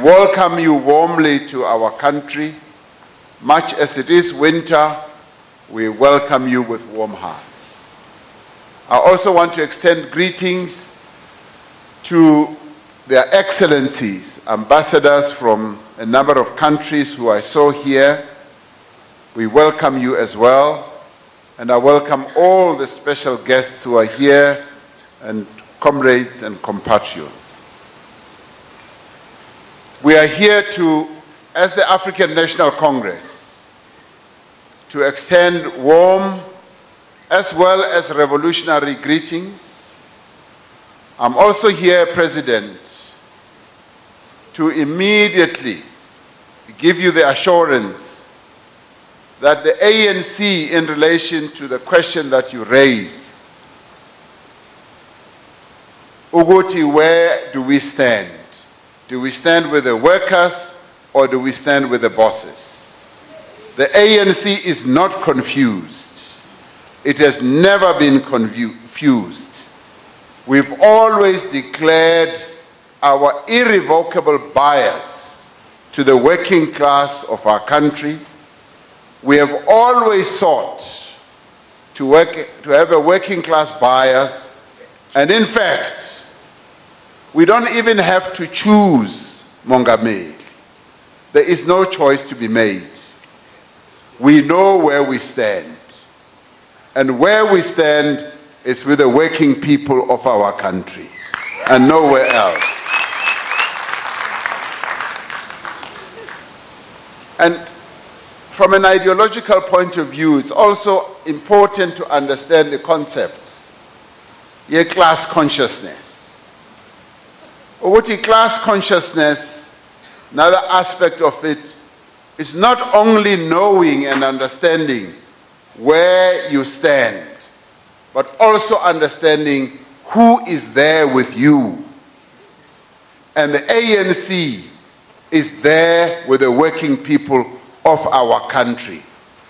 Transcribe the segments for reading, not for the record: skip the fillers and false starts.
Welcome you warmly to our country. Much as it is winter, we welcome you with warm hearts. I also want to extend greetings to their excellencies, ambassadors from a number of countries who I saw here. We welcome you as well, and I welcome all the special guests who are here, and comrades and compatriots. We are here as the African National Congress, to extend warm as well as revolutionary greetings. I'm also here, President, to immediately give you the assurance that the ANC, in relation to the question that you raised, Uguti, where do we stand? Do we stand with the workers or do we stand with the bosses? The ANC is not confused. It has never been confused. We've always declared our irrevocable bias to the working class of our country. We have always sought to have a working class bias, and in fact, we don't even have to choose Mongameli. There is no choice to be made. We know where we stand. And where we stand is with the working people of our country and nowhere else. And from an ideological point of view, it's also important to understand the concept, class consciousness. What class consciousness, another aspect of it, is not only knowing and understanding where you stand, but also understanding who is there with you. And the ANC is there with the working people of our country,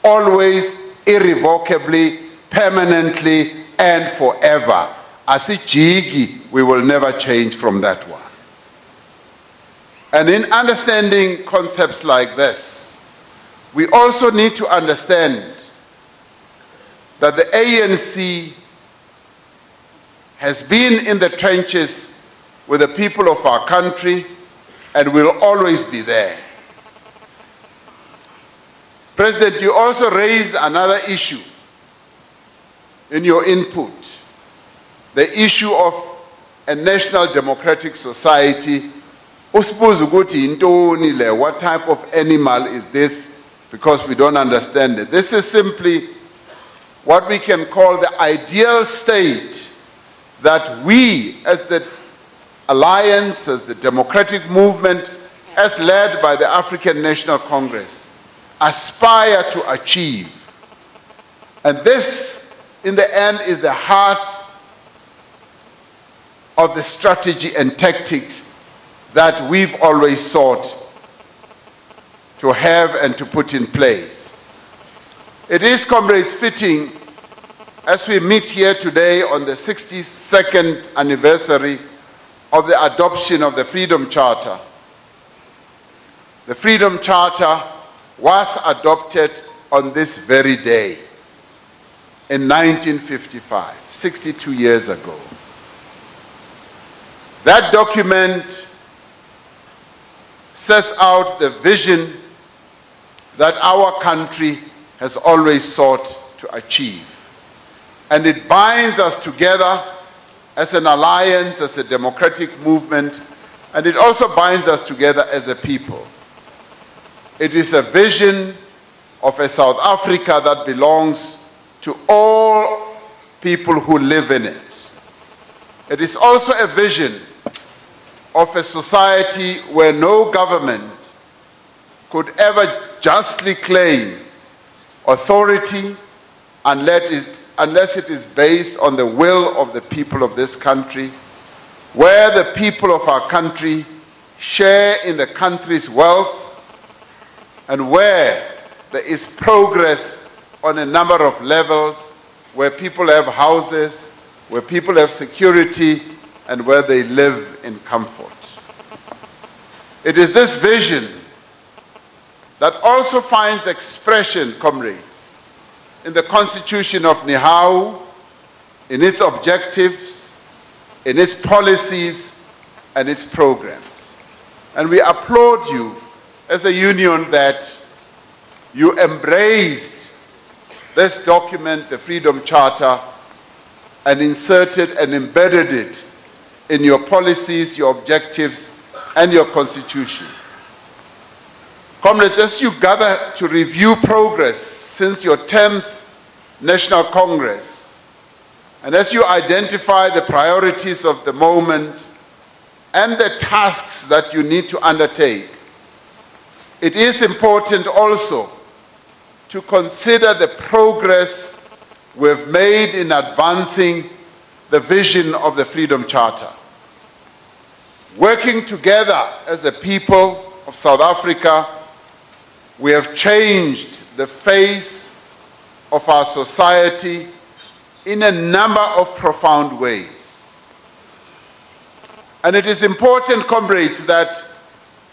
always, irrevocably, permanently, and forever. As a jigi, we will never change from that one. And in understanding concepts like this, we also need to understand that the ANC has been in the trenches with the people of our country and will always be there. President, you also raised another issue in your input, the issue of a national democratic society. What type of animal is this? Because we don't understand it. This is simply what we can call the ideal state that we, as the alliance, as the democratic movement, as led by the African National Congress, aspire to achieve. And this, in the end, is the heart of the strategy and tactics that we've always sought to have and to put in place. It is, comrades, fitting, as we meet here today on the 62nd anniversary of the adoption of the Freedom Charter. The Freedom Charter was adopted on this very day in 1955, 62 years ago. That document sets out the vision that our country has always sought to achieve. And it binds us together as an alliance, as a democratic movement, and it also binds us together as a people. It is a vision of a South Africa that belongs to all people who live in it. It is also a vision of a society where no government could ever justly claim authority unless it is based on the will of the people of this country, where the people of our country share in the country's wealth, and where there is progress on a number of levels, where people have houses, where people have security, and where they live in comfort. It is this vision that also finds expression, comrades, in the Constitution of Nehawu, in its objectives, in its policies, and its programs. And we applaud you as a union that you embraced this document, the Freedom Charter, and inserted and embedded it in your policies, your objectives, and your constitution. Comrades, as you gather to review progress since your 10th National Congress, and as you identify the priorities of the moment and the tasks that you need to undertake, it is important also to consider the progress we've made in advancing the vision of the Freedom Charter. Working together as a people of South Africa, we have changed the face of our society in a number of profound ways. And it is important, comrades, that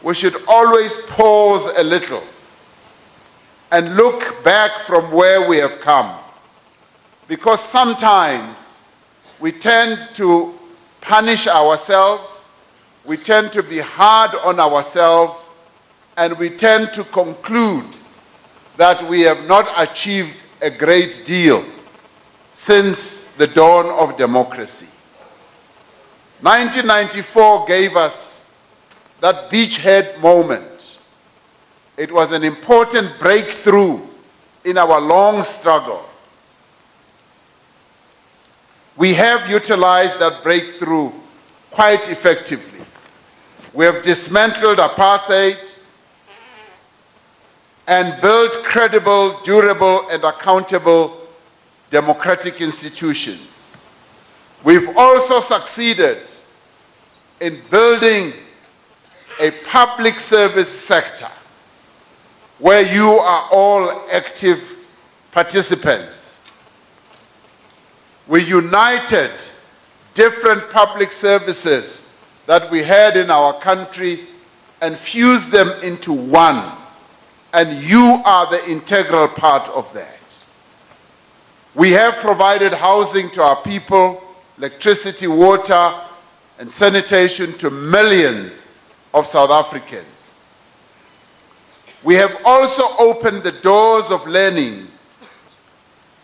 we should always pause a little and look back from where we have come. Because sometimes we tend to punish ourselves, we tend to be hard on ourselves, and we tend to conclude that we have not achieved a great deal since the dawn of democracy. 1994 gave us that beachhead moment. It was an important breakthrough in our long struggle. We have utilized that breakthrough quite effectively. We have dismantled apartheid and built credible, durable, and accountable democratic institutions. We've also succeeded in building a public service sector where you are all active participants. We united different public services that we had in our country and fused them into one. And you are the integral part of that. We have provided housing to our people, electricity, water, and sanitation to millions of South Africans. We have also opened the doors of learning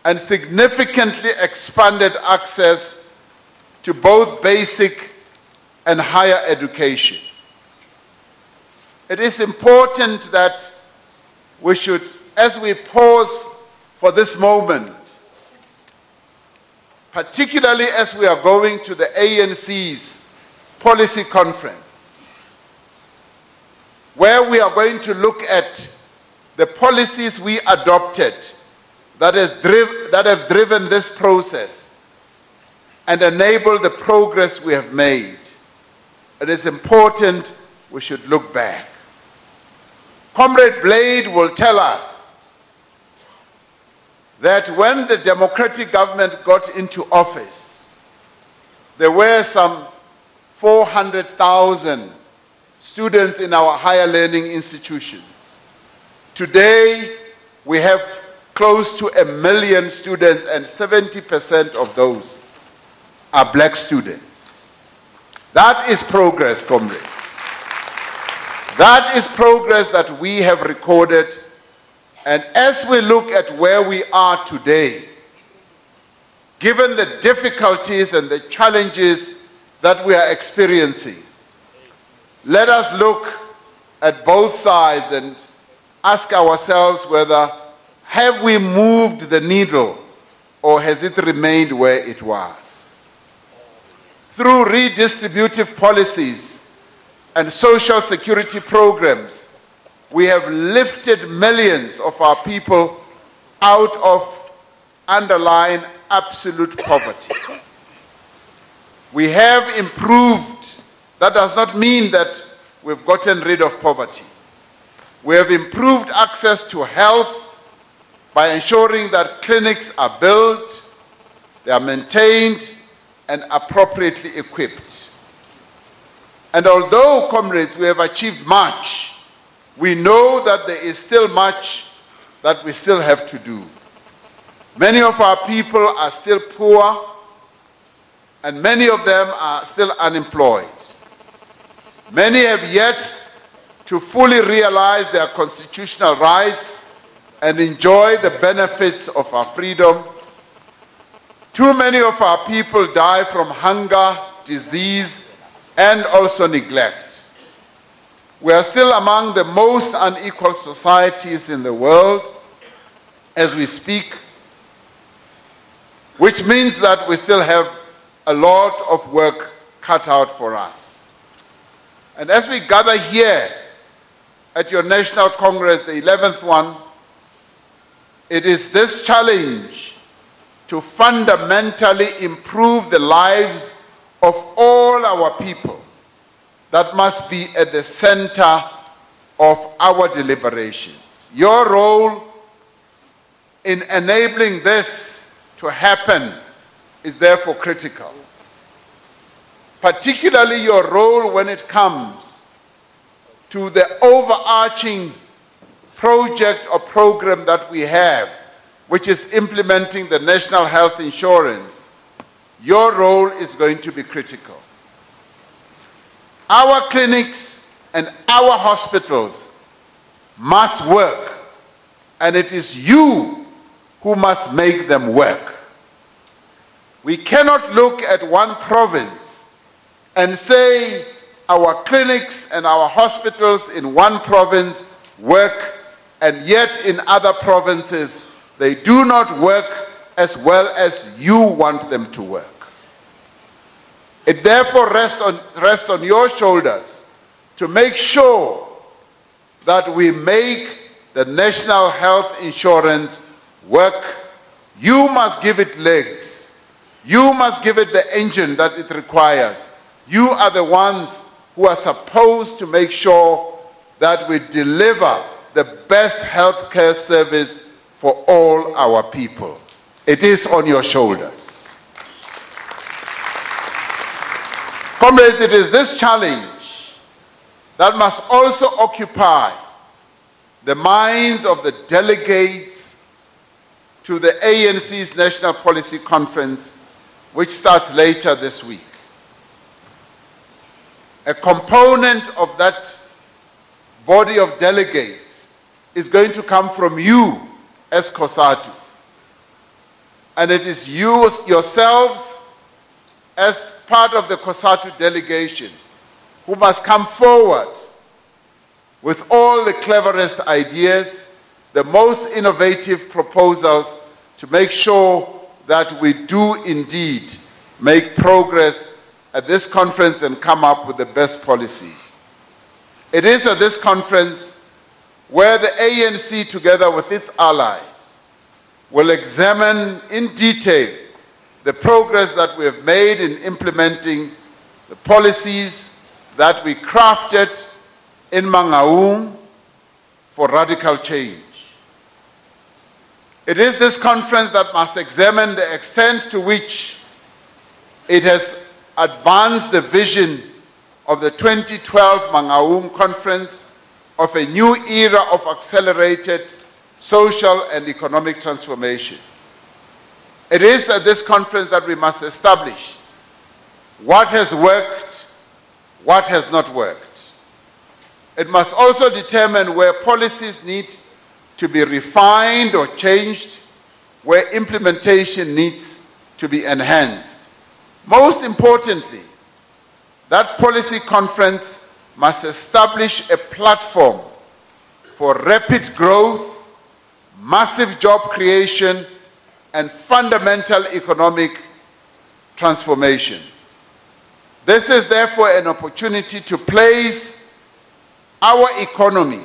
and significantly expanded access to both basic and higher education. It is important that we should, as we pause for this moment, particularly as we are going to the ANC's policy conference, where we are going to look at the policies we adopted that have driven this process and enabled the progress we have made. It is important we should look back. Comrade Blade will tell us that when the democratic government got into office, there were some 400,000 students in our higher learning institutions. Today, we have close to 1 million students, and 70% of those are black students. That is progress, comrades. That is progress that we have recorded. And as we look at where we are today, given the difficulties and the challenges that we are experiencing, let us look at both sides and ask ourselves whether have we moved the needle or has it remained where it was? Through redistributive policies and social security programs, we have lifted millions of our people out of underlying absolute poverty. We have improved. That does not mean that we've gotten rid of poverty. We have improved access to health by ensuring that clinics are built, they are maintained, and appropriately equipped. And although, comrades, we have achieved much, we know that there is still much that we still have to do. Many of our people are still poor, and many of them are still unemployed. Many have yet to fully realize their constitutional rights and enjoy the benefits of our freedom. Too many of our people die from hunger, disease, and also neglect. We are still among the most unequal societies in the world as we speak, which means that we still have a lot of work cut out for us. And as we gather here at your National Congress, the 11th one, it is this challenge to fundamentally improve the lives of all our people that must be at the center of our deliberations. Your role in enabling this to happen is therefore critical. Particularly your role when it comes to the overarching project or program that we have, which is implementing the National Health Insurance. Your role is going to be critical. Our clinics and our hospitals must work, and it is you who must make them work. We cannot look at one province and say our clinics and our hospitals in one province work, and yet in other provinces they do not work as well as you want them to work. It therefore rests on your shoulders to make sure that we make the National Health Insurance work. You must give it legs. You must give it the engine that it requires. You are the ones who are supposed to make sure that we deliver the best healthcare service for all our people. It is on your shoulders. Comrades, it is this challenge that must also occupy the minds of the delegates to the ANC's National Policy Conference, which starts later this week. A component of that body of delegates is going to come from you as COSATU. And it is you yourselves as part of the COSATU delegation who must come forward with all the cleverest ideas, the most innovative proposals to make sure that we do indeed make progress at this conference and come up with the best policies. It is at this conference where the ANC, together with its allies, will examine in detail the progress that we have made in implementing the policies that we crafted in Mangaung for radical change. It is this conference that must examine the extent to which it has advanced the vision of the 2012 Mangaung Conference of a new era of accelerated social and economic transformation. It is at this conference that we must establish what has worked, what has not worked. It must also determine where policies need to be refined or changed, where implementation needs to be enhanced. Most importantly, that policy conference must establish a platform for rapid growth, massive job creation, and fundamental economic transformation. This is therefore an opportunity to place our economy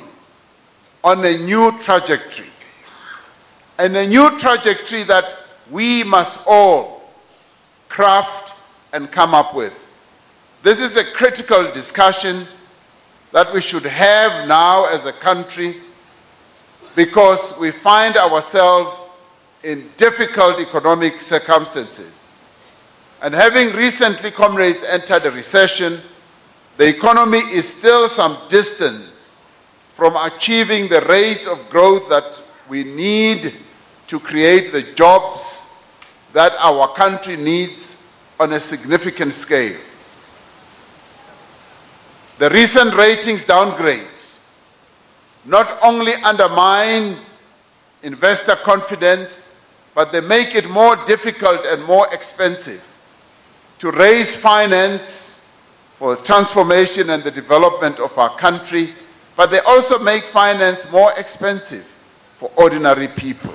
on a new trajectory, and a new trajectory that we must all craft and come up with. This is a critical discussion that we should have now as a country, because we find ourselves in difficult economic circumstances. And having recently, comrades, entered a recession, the economy is still some distance from achieving the rates of growth that we need to create the jobs that our country needs on a significant scale. The recent ratings downgrade not only undermine investor confidence, but they make it more difficult and more expensive to raise finance for transformation and the development of our country, but they also make finance more expensive for ordinary people.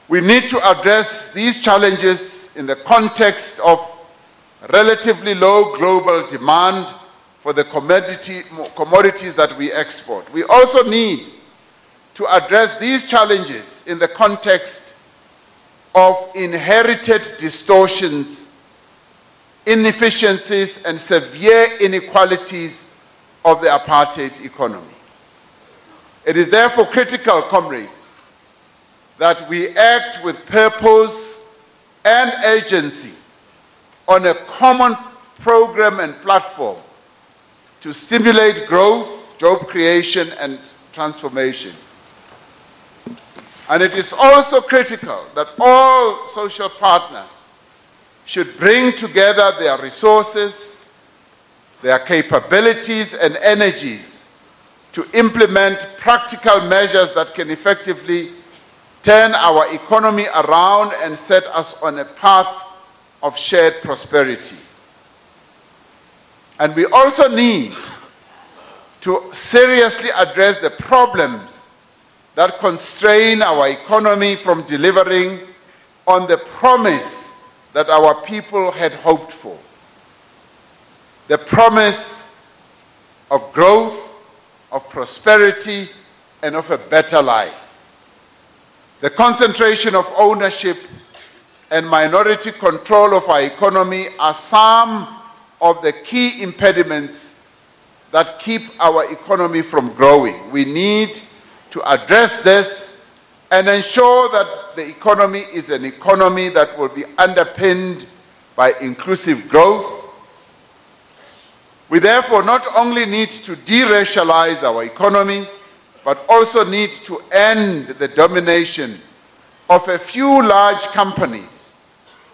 We need to address these challenges in the context of relatively low global demand for the commodities that we export. We also need to address these challenges in the context of inherited distortions, inefficiencies, and severe inequalities of the apartheid economy. It is therefore critical, comrades, that we act with purpose and urgency on a common program and platform to stimulate growth, job creation, and transformation. And it is also critical that all social partners should bring together their resources, their capabilities, and energies to implement practical measures that can effectively turn our economy around and set us on a path of shared prosperity. And we also need to seriously address the problems that constrain our economy from delivering on the promise that our people had hoped for. The promise of growth, of prosperity, and of a better life. The concentration of ownership and minority control of our economy are some of the key impediments that keep our economy from growing. We need to address this and ensure that the economy is an economy that will be underpinned by inclusive growth. We therefore not only need to de-racialize our economy, but also need to end the domination of a few large companies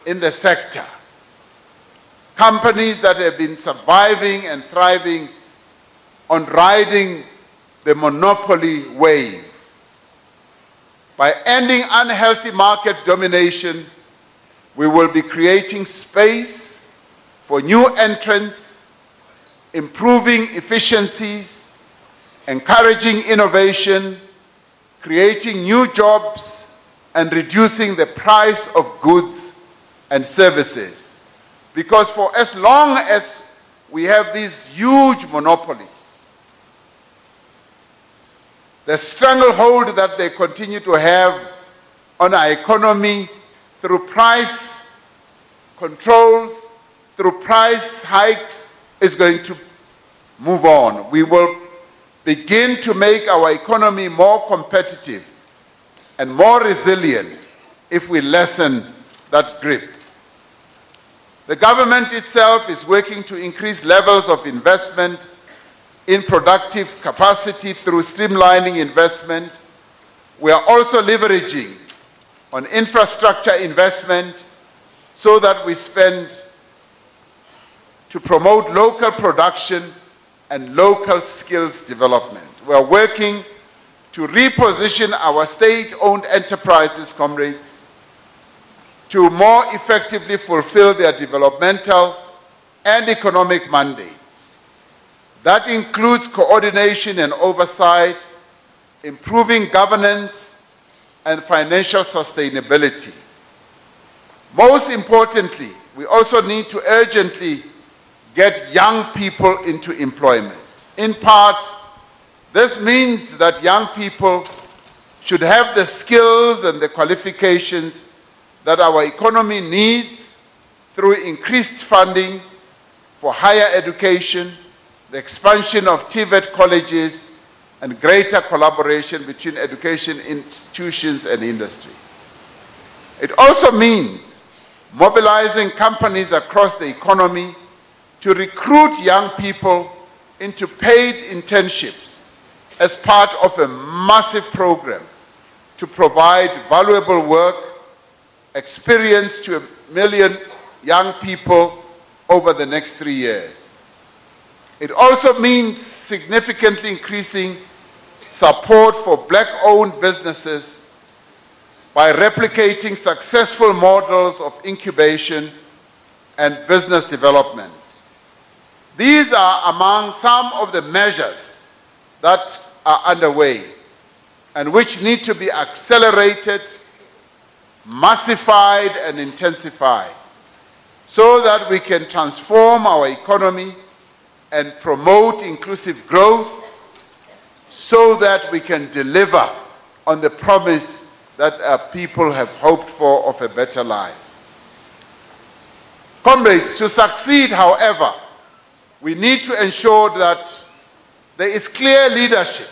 in the sector. Companies that have been surviving and thriving on riding the monopoly wave. By ending unhealthy market domination, we will be creating space for new entrants, improving efficiencies, encouraging innovation, creating new jobs, and reducing the price of goods and services. Because for as long as we have these huge monopolies, the stranglehold that they continue to have on our economy through price controls, through price hikes, is going to move on. We will begin to make our economy more competitive and more resilient if we lessen that grip. The government itself is working to increase levels of investment in productive capacity through streamlining investment. We are also leveraging on infrastructure investment so that we spend to promote local production and local skills development. We are working to reposition our state-owned enterprises, comrades, to more effectively fulfill their developmental and economic mandates. That includes coordination and oversight, improving governance, and financial sustainability. Most importantly, we also need to urgently get young people into employment. In part, this means that young people should have the skills and the qualifications that our economy needs through increased funding for higher education, the expansion of TVET colleges, and greater collaboration between education institutions and industry. It also means mobilizing companies across the economy to recruit young people into paid internships as part of a massive program to provide valuable work experience to 1 million young people over the next 3 years. It also means significantly increasing support for Black-owned businesses by replicating successful models of incubation and business development. These are among some of the measures that are underway and which need to be accelerated, massified, and intensified so that we can transform our economy and promote inclusive growth so that we can deliver on the promise that our people have hoped for of a better life. Comrades, to succeed, however, we need to ensure that there is clear leadership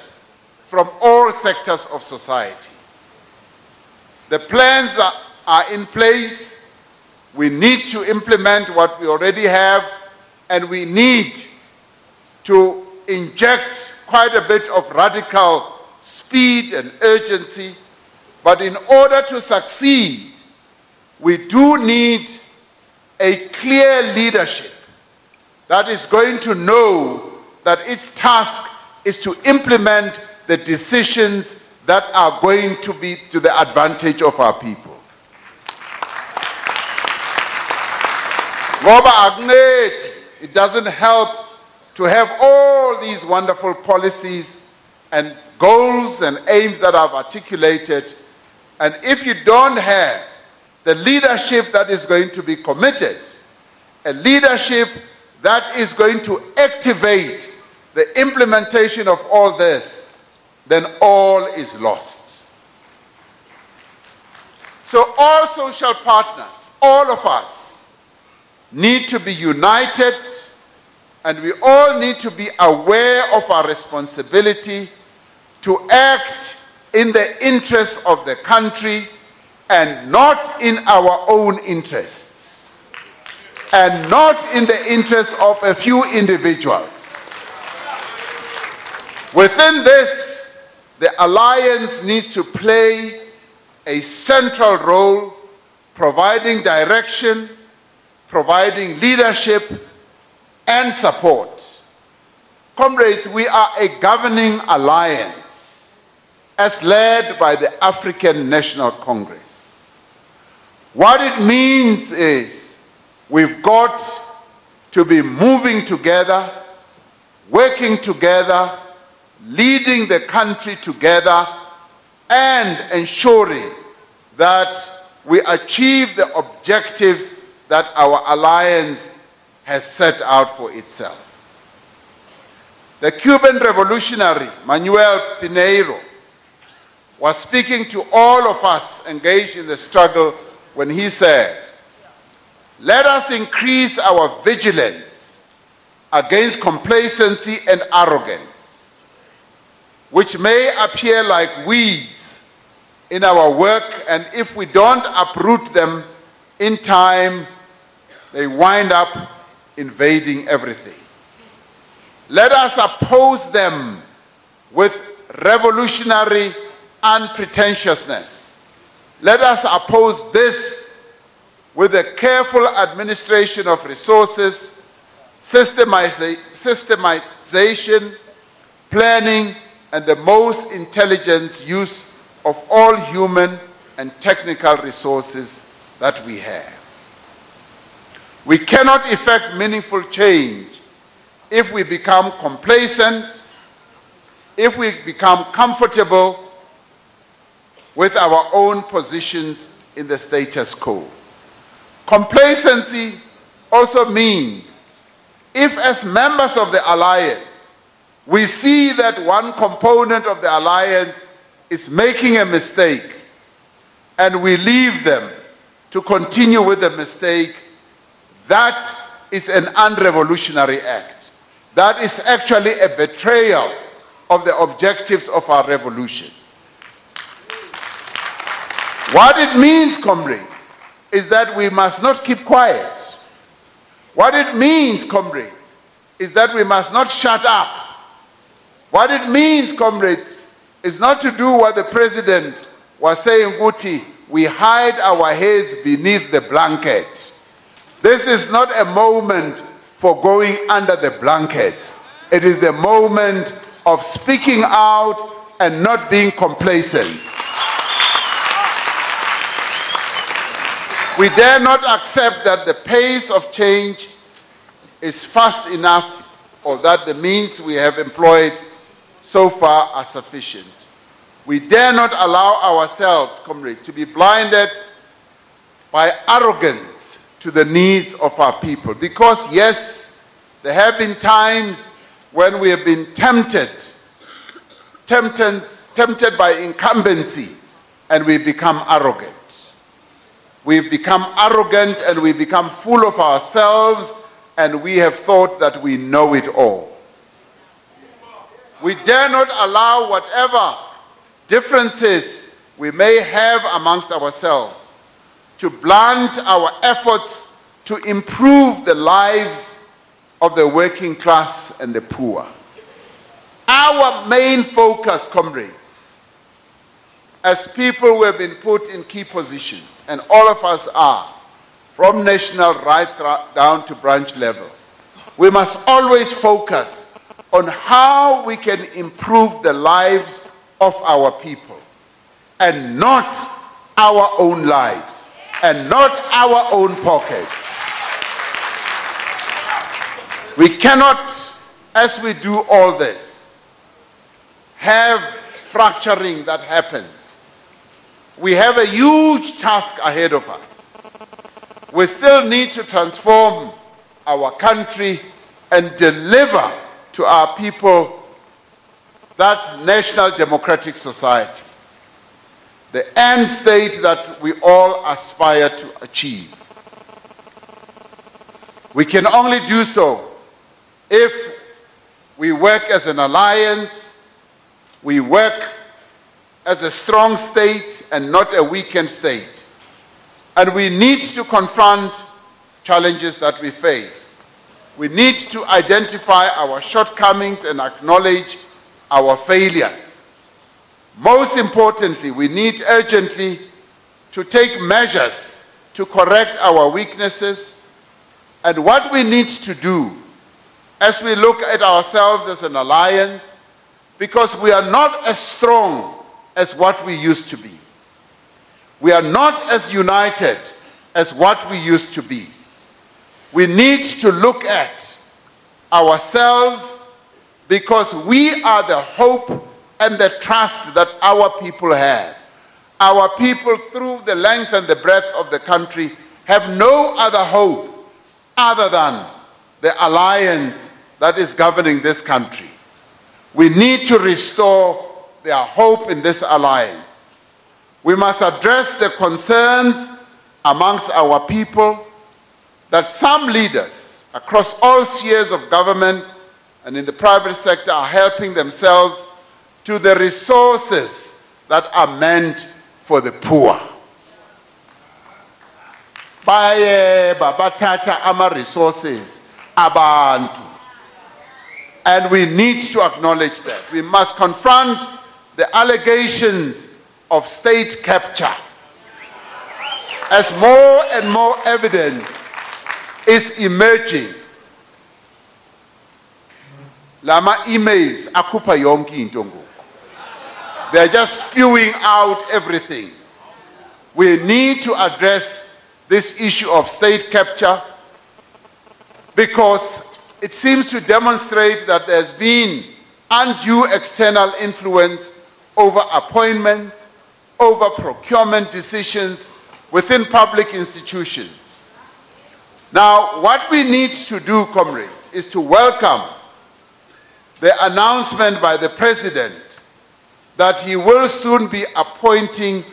from all sectors of society. The plans are in place. We need to implement what we already have, and we need to inject quite a bit of radical speed and urgency. But in order to succeed, we do need a clear leadership that is going to know that its task is to implement the decisions that are going to be to the advantage of our people. It doesn't help to have all these wonderful policies and goals and aims that I've articulated, and if you don't have the leadership that is going to be committed, a leadership that is going to activate the implementation of all this, then all is lost. So all social partners, all of us, need to be united, and we all need to be aware of our responsibility to act in the interests of the country and not in our own interests, and not in the interests of a few individuals. Within this, the Alliance needs to play a central role, providing direction, providing leadership, and support. Comrades, we are a governing alliance as led by the African National Congress. What it means is we've got to be moving together, working together, leading the country together, and ensuring that we achieve the objectives that our alliance has set out for itself. The Cuban revolutionary Manuel Piñero was speaking to all of us engaged in the struggle when he said, "Let us increase our vigilance against complacency and arrogance, which may appear like weeds in our work, and if we don't uproot them in time, they wind up invading everything. Let us oppose them with revolutionary unpretentiousness. Let us oppose this with a careful administration of resources, systemization, planning, and the most intelligent use of all human and technical resources that we have. We cannot effect meaningful change if we become complacent, if we become comfortable with our own positions in the status quo. Complacency also means if, as members of the alliance, we see that one component of the alliance is making a mistake and we leave them to continue with the mistake, that is an unrevolutionary act. That is actually a betrayal of the objectives of our revolution. What it means, comrades, is that we must not keep quiet. What it means, comrades, is that we must not shut up. What it means, comrades, is not to do what the president was saying, Guti, we hide our heads beneath the blanket. This is not a moment for going under the blankets. It is the moment of speaking out and not being complacent. We dare not accept that the pace of change is fast enough or that the means we have employed so far are sufficient. We dare not allow ourselves, comrades, to be blinded by arrogance to the needs of our people. Because yes, there have been times when we have been tempted by incumbency, and we become arrogant. We've become arrogant and we become full of ourselves, and we have thought that we know it all. We dare not allow whatever differences we may have amongst ourselves to blunt our efforts to improve the lives of the working class and the poor. Our main focus, comrades, as people who have been put in key positions, and all of us are, from national right down to branch level, we must always focus on how we can improve the lives of our people, and not our own lives, and not our own pockets. We cannot, as we do all this, have fracturing that happens. We have a huge task ahead of us. We still need to transform our country and deliver to our people that national democratic society, the end state that we all aspire to achieve. We can only do so if we work as an alliance, we work as a strong state and not a weakened state. And we need to confront challenges that we face. We need to identify our shortcomings and acknowledge our failures. Most importantly, we need urgently to take measures to correct our weaknesses. And what we need to do as we look at ourselves as an alliance, because we are not as strong as what we used to be. We are not as united as what we used to be. We need to look at ourselves, because we are the hope and the trust that our people have. Our people, through the length and the breadth of the country, have no other hope other than the alliance that is governing this country. We need to restore their hope in this alliance. We must address the concerns amongst our people that some leaders across all spheres of government and in the private sector are helping themselves to the resources that are meant for the poor. Baye babathatha ama resources abantu. And we need to acknowledge that. We must confront the allegations of state capture, as more and more evidence is emerging. Lama emails akupa yonki into ngoku. They are just spewing out everything. We need to address this issue of state capture, because it seems to demonstrate that there's been undue external influence over appointments, over procurement decisions within public institutions. Now, what we need to do, comrades, is to welcome the announcement by the President that he will soon be appointing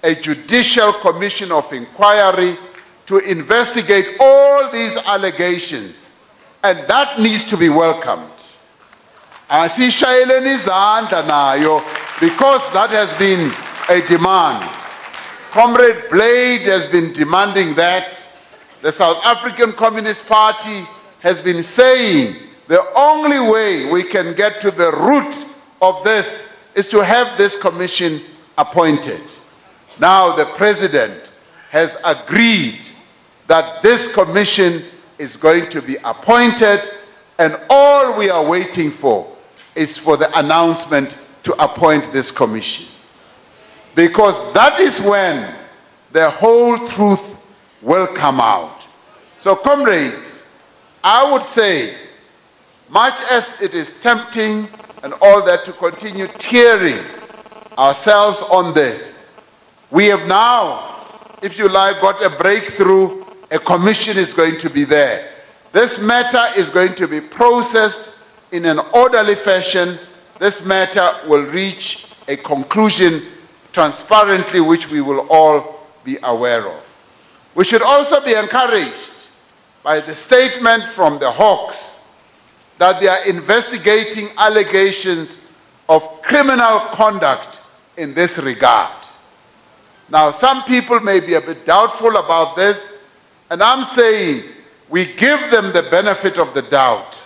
a judicial commission of inquiry to investigate all these allegations, and that needs to be welcomed. Asishayeleni izandla nayo, because that has been a demand. Comrade Blade has been demanding that. the South African Communist Party has been saying the only way we can get to the root of this is to have this commission appointed. Now the President has agreed that this commission is going to be appointed, and all we are waiting for is for the announcement to appoint this commission. Because that is when the whole truth will come out. So comrades, I would say, much as it is tempting and all that to continue tearing ourselves on this, we have now, if you like, got a breakthrough. A commission is going to be there. This matter is going to be processed in an orderly fashion. This matter will reach a conclusion transparently, which we will all be aware of. We should also be encouraged by the statement from the Hawks that they are investigating allegations of criminal conduct in this regard. Now, some people may be a bit doubtful about this, and I'm saying we give them the benefit of the doubt.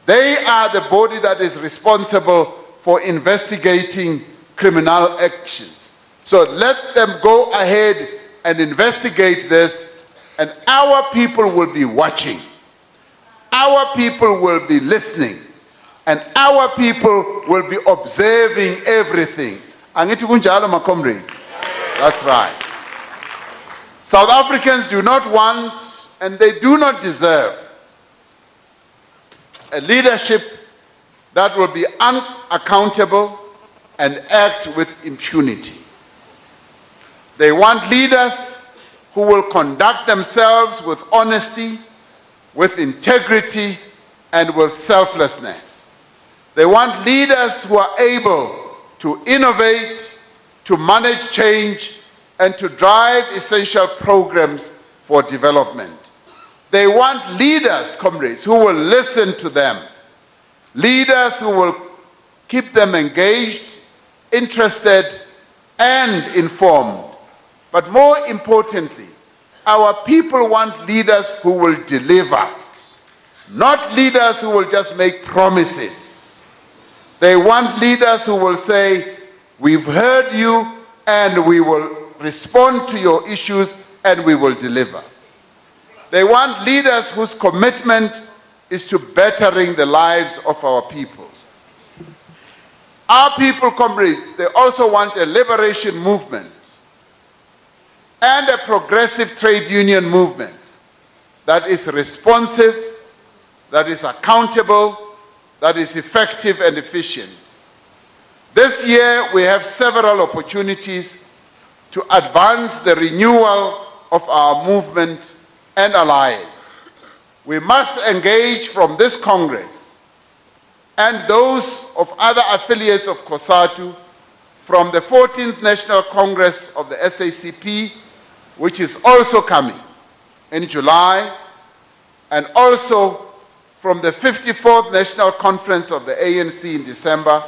They are the body that is responsible for investigating criminal actions. So let them go ahead and investigate this, and our people will be watching. Our people will be listening, and our people will be observing everything. Angithi kunjalo, my comrades? That's right. South Africans do not want, and they do not deserve, a leadership that will be unaccountable and act with impunity. They want leaders who will conduct themselves with honesty, with integrity, and with selflessness. They want leaders who are able to innovate, to manage change, and to drive essential programs for development. They want leaders, comrades, who will listen to them. Leaders who will keep them engaged, interested, and informed. But more importantly, our people want leaders who will deliver, not leaders who will just make promises. They want leaders who will say, we've heard you and we will respond to your issues and we will deliver. They want leaders whose commitment is to bettering the lives of our people. Our people, comrades, they also want a liberation movement and a progressive trade union movement that is responsive, that is accountable, that is effective and efficient. This year, we have several opportunities to advance the renewal of our movement and alliance. We must engage from this Congress and those of other affiliates of COSATU from the 14th National Congress of the SACP, which is also coming in July, and also from the 54th National Conference of the ANC in December.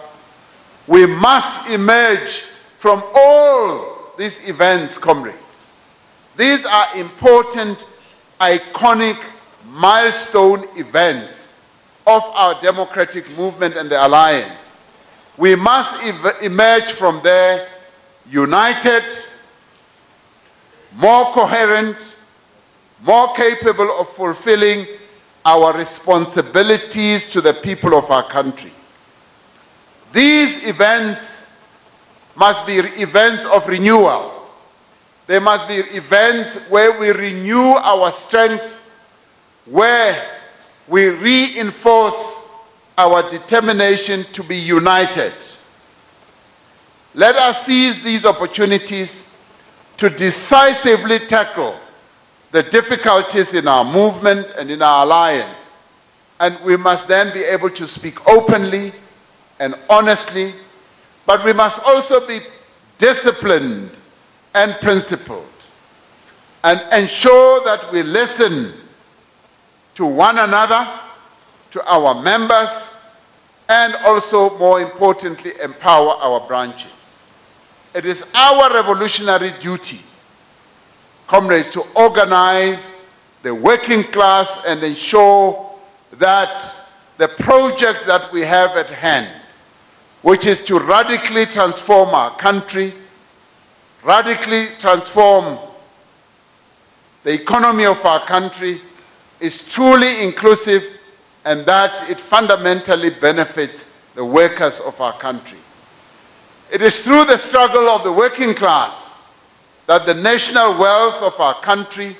We must emerge from all these events, comrades. These are important, iconic, milestone events of our democratic movement and the alliance. We must emerge from there united, more coherent, more capable of fulfilling our responsibilities to the people of our country. These events must be events of renewal. They must be events where we renew our strength, where we reinforce our determination to be united. Let us seize these opportunities to decisively tackle the difficulties in our movement and in our alliance. And we must then be able to speak openly and honestly, but we must also be disciplined and principled and ensure that we listen to one another, to our members, and also, more importantly, empower our branches. It is our revolutionary duty, comrades, to organize the working class and ensure that the project that we have at hand, which is to radically transform our country, radically transform the economy of our country, is truly inclusive and that it fundamentally benefits the workers of our country. It is through the struggle of the working class that the national wealth of our country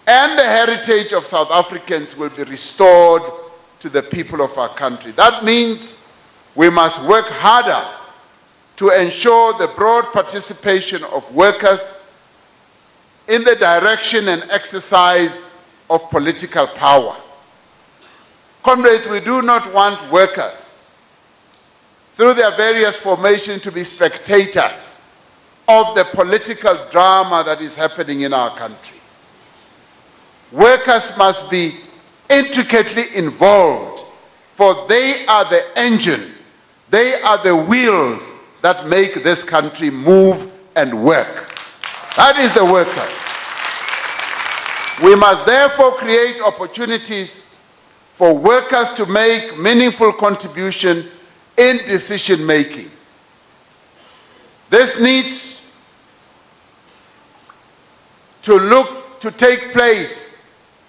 and the heritage of South Africans will be restored to the people of our country. That means we must work harder to ensure the broad participation of workers in the direction and exercise of political power. Comrades, we do not want workers, through their various formations, to be spectators of the political drama that is happening in our country. Workers must be intricately involved, for they are the engine, they are the wheels that make this country move and work. That is the workers. We must therefore create opportunities for workers to make meaningful contribution in decision making. This needs to take place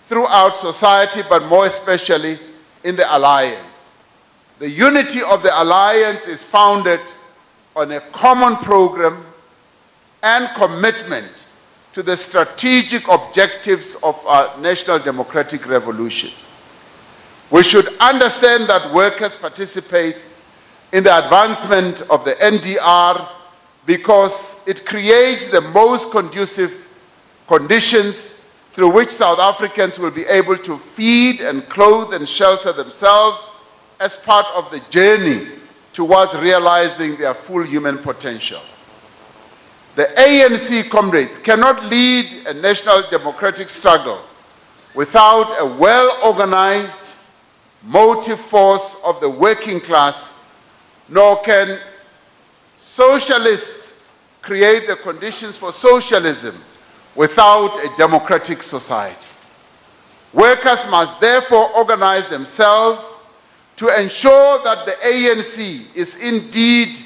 throughout society, but more especially in the alliance. The unity of the alliance is founded on a common program and commitment to the strategic objectives of our national democratic revolution. We should understand that workers participate in the advancement of the NDR because it creates the most conducive conditions through which South Africans will be able to feed and clothe and shelter themselves as part of the journey towards realizing their full human potential. The ANC, comrades, cannot lead a national democratic struggle without a well-organized motive force of the working class, nor can socialists create the conditions for socialism without a democratic society. Workers must therefore organize themselves to ensure that the ANC is indeed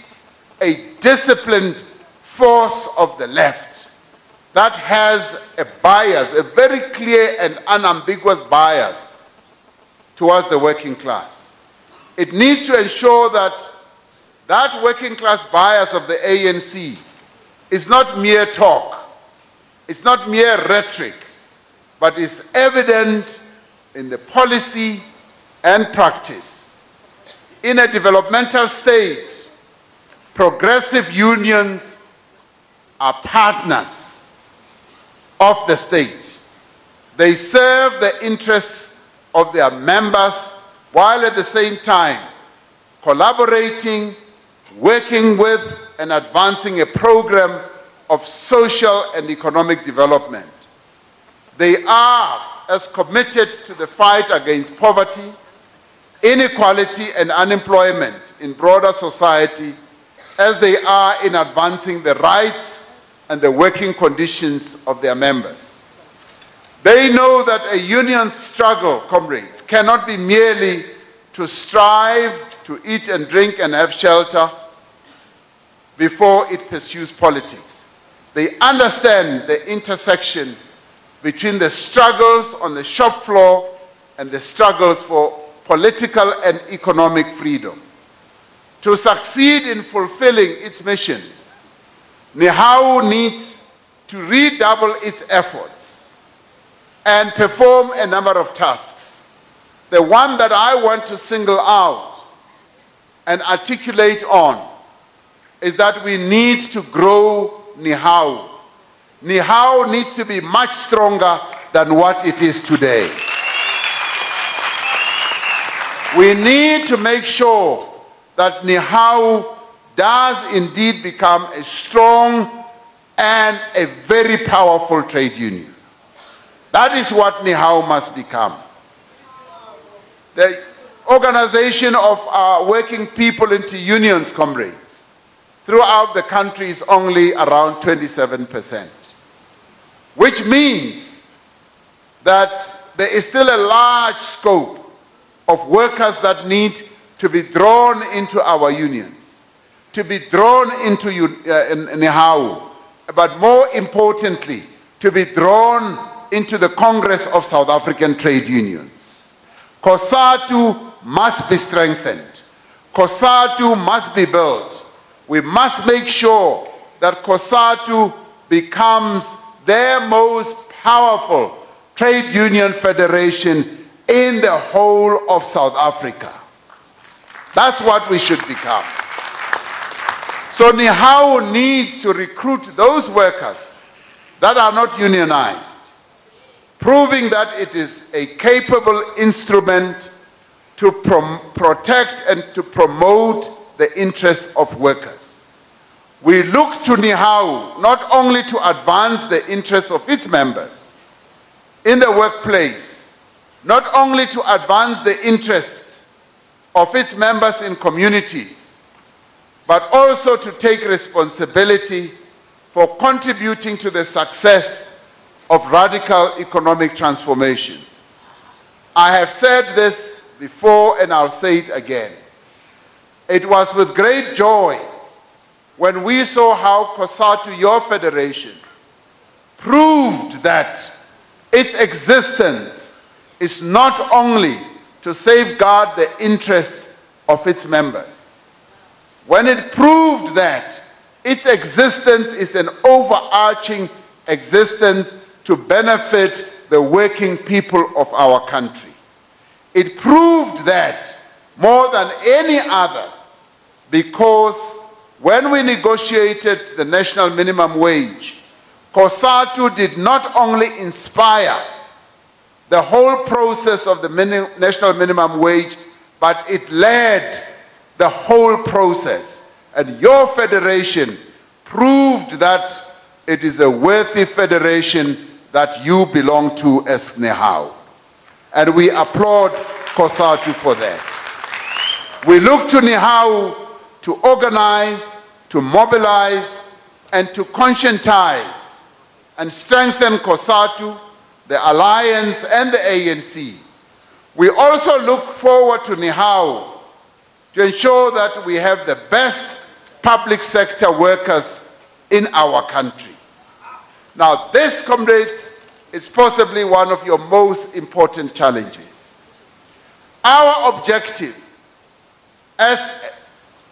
a disciplined force of the left that has a bias, a very clear and unambiguous bias towards the working class. It needs to ensure that that working class bias of the ANC is not mere talk, it's not mere rhetoric, but is evident in the policy and practice. In a developmental state, progressive unions are partners of the state. They serve the interests of their members while at the same time collaborating, working with, and advancing a program of social and economic development. They are as committed to the fight against poverty, inequality, and unemployment in broader society as they are in advancing the rights and the working conditions of their members. They know that a union struggle, comrades, cannot be merely to strive to eat and drink and have shelter before it pursues politics. They understand the intersection between the struggles on the shop floor and the struggles for political and economic freedom. To succeed in fulfilling its mission, Nehawu needs to redouble its efforts and perform a number of tasks. The one that I want to single out and articulate on is that we need to grow Nehawu. Nehawu needs to be much stronger than what it is today. We need to make sure that Nehawu does indeed become a strong and a very powerful trade union. That is what Nehawu must become. The organization of our working people into unions, comrades, throughout the country is only around 27%, which means that there is still a large scope of workers that need to be drawn into our unions, to be drawn into Nehawu, but more importantly, to be drawn into the Congress of South African Trade Unions. COSATU must be strengthened. COSATU must be built. We must make sure that COSATU becomes their most powerful trade union federation in the whole of South Africa. That's what we should become. So Nehawu needs to recruit those workers that are not unionized, proving that it is a capable instrument to protect and to promote the interests of workers. We look to Nehawu not only to advance the interests of its members in the workplace, not only to advance the interests of its members in communities, but also to take responsibility for contributing to the success of radical economic transformation. I have said this before and I'll say it again. It was with great joy when we saw how COSATU, your federation, proved that its existence is not only to safeguard the interests of its members. When it proved that its existence is an overarching existence to benefit the working people of our country. It proved that more than any other, because when we negotiated the national minimum wage, COSATU did not only inspire the whole process of the national minimum wage, but it led the whole process. And your federation proved that it is a worthy federation that you belong to as Nehawu. And we applaud COSATU for that. We look to Nehawu to organize, to mobilize, and to conscientize and strengthen COSATU, the Alliance, and the ANC. We also look forward to Nehawu to ensure that we have the best public sector workers in our country. Now, this, comrades, is possibly one of your most important challenges. Our objective as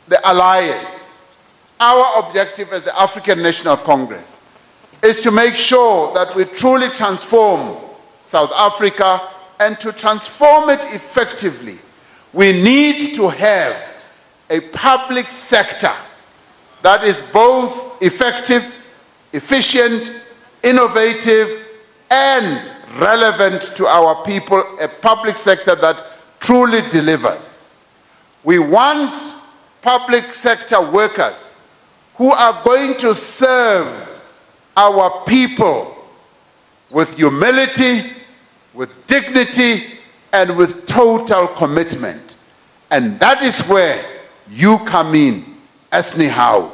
the Alliance, our objective as the African National Congress, is to make sure that we truly transform South Africa, and to transform it effectively, we need to have a public sector that is both effective, efficient, innovative, and relevant to our people, a public sector that truly delivers. We want public sector workers who are going to serve our people with humility, with dignity, and with total commitment. And that is where you come in as Nehawu.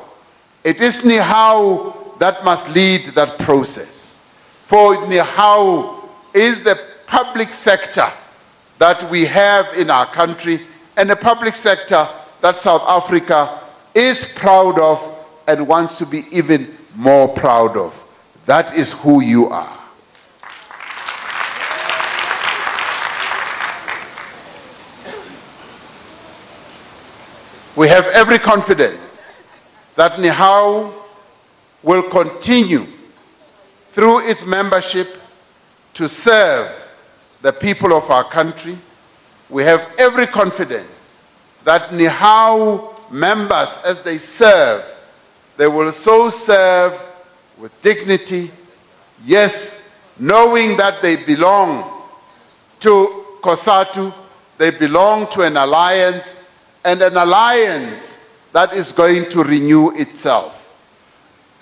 It is Nehawu that must lead that process. For Nehawu is the public sector that we have in our country, and a public sector that South Africa is proud of and wants to be even more proud of. That is who you are. We have every confidence that Nehawu will continue through its membership to serve the people of our country. We have every confidence that Nehawu members, as they serve, they will so serve with dignity, yes, knowing that they belong to COSATU, they belong to an alliance, and an alliance that is going to renew itself.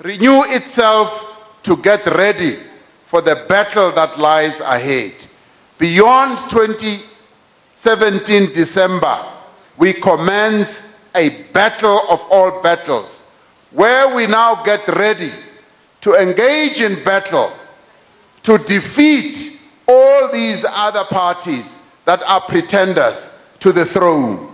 Renew itself to get ready for the battle that lies ahead. Beyond 2017 December, we commence a battle of all battles, where we now get ready to engage in battle to defeat all these other parties that are pretenders to the throne,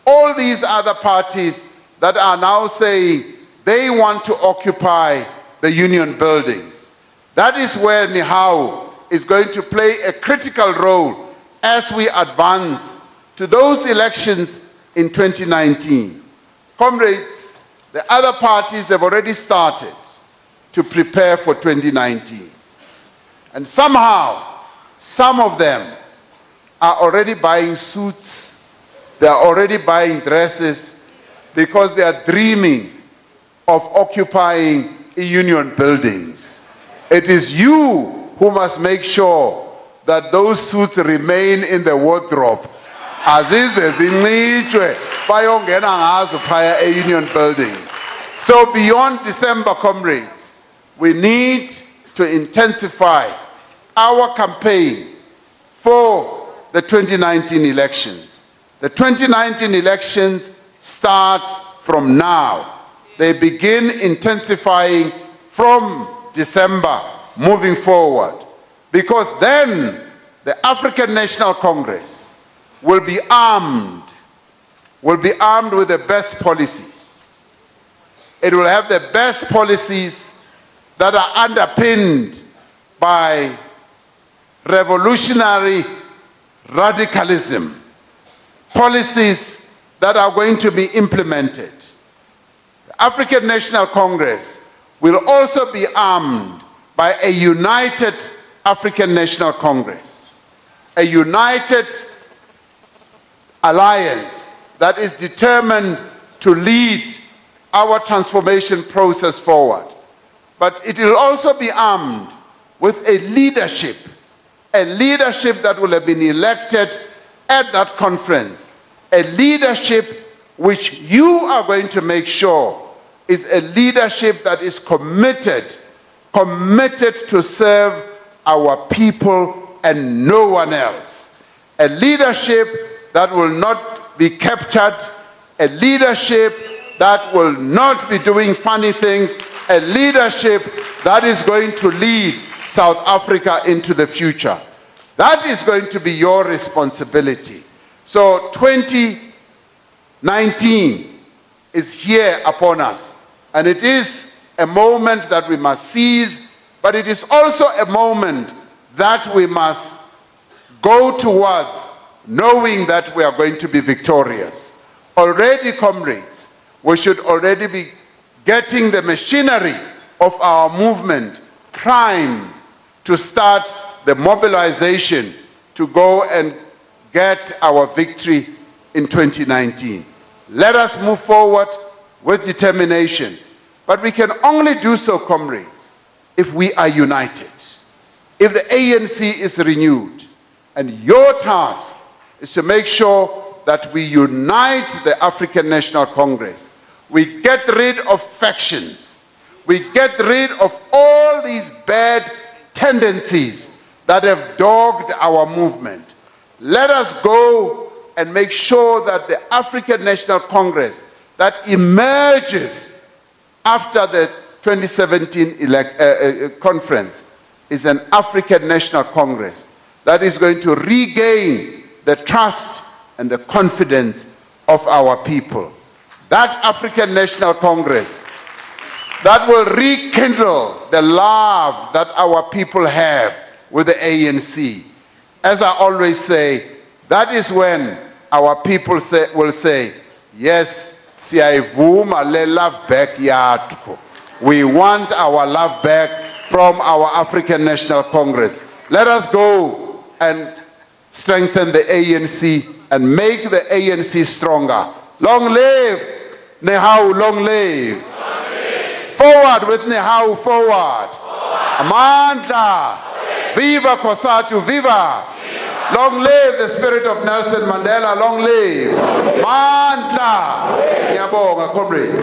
all these other parties that are now saying they want to occupy the union buildings. That is where Nehawu is going to play a critical role as we advance to those elections in 2019. Comrades, the other parties have already started to prepare for 2019. And somehow, some of them are already buying suits, they are already buying dresses, because they are dreaming of occupying union buildings. It is you who must make sure that those suits remain in the wardrobe. Azize zincitshwe bayongena ngazo phaya e-union building. So beyond December, comrades, we need to intensify our campaign for the 2019 elections. The 2019 elections start from now. They begin intensifying from December moving forward, because then the African National Congress will be armed with the best policies. It will have the best policies that are underpinned by revolutionary radicalism, policies that are going to be implemented. The African National Congress will also be armed by a united African National Congress, a united alliance that is determined to lead our transformation process forward. But it will also be armed with a leadership that will have been elected at that conference, a leadership which you are going to make sure is a leadership that is committed to serve our people and no one else. A leadership that will not be captured, a leadership that will not be doing funny things, a leadership that is going to lead South Africa into the future. That is going to be your responsibility. So 2019 is here upon us, and it is a moment that we must seize, but it is also a moment that we must go towards knowing that we are going to be victorious. Already, comrades, we should already be getting the machinery of our movement primed to start the mobilization to go and get our victory in 2019. Let us move forward with determination. But we can only do so, comrades, if we are united, if the ANC is renewed. And your task is to make sure that we unite the African National Congress. We get rid of factions. We get rid of all these bad tendencies that have dogged our movement. Let us go and make sure that the African National Congress that emerges after the 2017 conference is an African National Congress that is going to regain the trust and the confidence of our people. That African National Congress that will rekindle the love that our people have with the ANC. As I always say, that is when our people will say, yes, siyayivuma le love back yathu. We want our love back from our African National Congress. Let us go and strengthen the ANC and make the ANC stronger. Long live Nehawu, long live. Forward with Nehawu, forward. Amandla. Viva Kosatu, viva. Long live the spirit of Nelson Mandela, long live. Mandla. Ngiyabonga, comrade.